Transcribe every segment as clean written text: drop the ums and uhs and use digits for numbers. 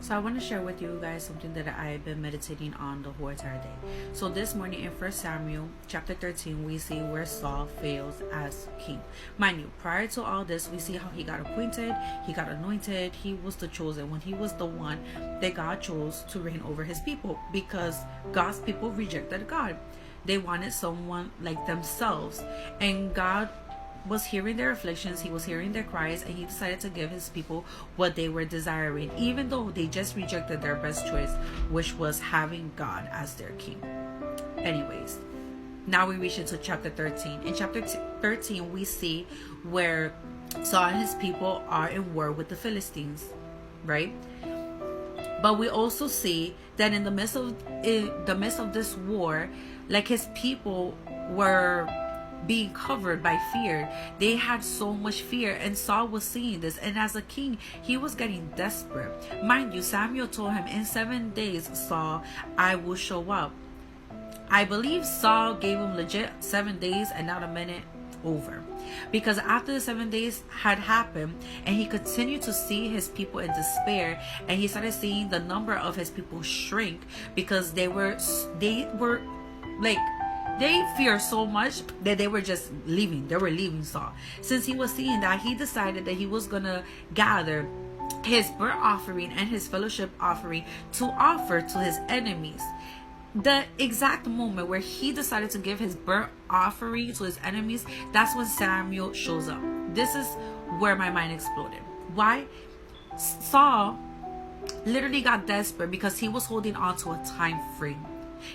So I want to share with you guys something that I've been meditating on the whole entire day. So this morning in 1 Samuel chapter 13, we see where Saul fails as king. Mind you, prior to all this, we see how he got appointed, he got anointed, he was the chosen one. He was the one that God chose to reign over his people, because God's people rejected God. They wanted someone like themselves, and God was hearing their afflictions, he was hearing their cries, and he decided to give his people what they were desiring, even though they just rejected their best choice, which was having God as their king. Anyways, now we reach into chapter 13. In chapter 13, we see where Saul and his people are in war with the Philistines, right? But we also see that in the midst of this war, like, his people were being covered by fear. They had so much fear, and Saul was seeing this, and as a king, he was getting desperate. Mind you, Samuel told him, in 7 days, Saul, I will show up. I believe Saul gave him legit 7 days and not a minute over, because after the 7 days had happened and he continued to see his people in despair, and he started seeing the number of his people shrink, because they were like, they feared so much that they were just leaving. They were leaving Saul. Since he was seeing that, he decided that he was gonna gather his burnt offering and his fellowship offering to offer to his enemies. The exact moment where he decided to give his burnt offering to his enemies, that's when Samuel shows up. This is where my mind exploded. Why? Saul literally got desperate because he was holding on to a time frame.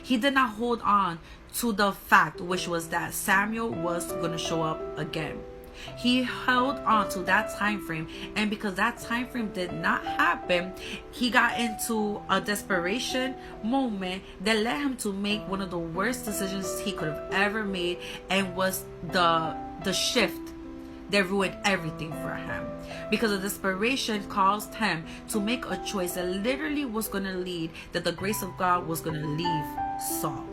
He did not hold on to the fact, which was that Samuel was going to show up again. He held on to that time frame, and because that time frame did not happen, he got into a desperation moment that led him to make one of the worst decisions he could have ever made, and was the shift that ruined everything for him, because the desperation caused him to make a choice that literally was going to lead, that the grace of God was going to leave Saul,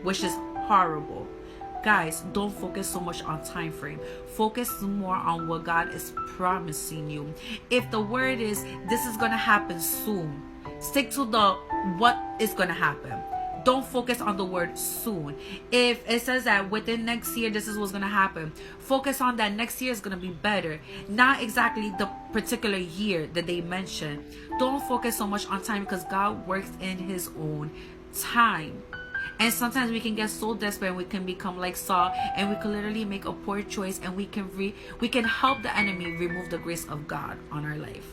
which is horrible. Guys, don't focus so much on time frame. Focus more on what God is promising you. If the word is, this is going to happen soon, stick to the what is going to happen. Don't focus on the word soon. If it says that within next year this is what's going to happen, focus on that next year is going to be better, not exactly the particular year that they mentioned. Don't focus so much on time, because God works in his own time. And sometimes we can get so desperate and we can become like Saul, and we can literally make a poor choice, and we can help the enemy remove the grace of God on our life.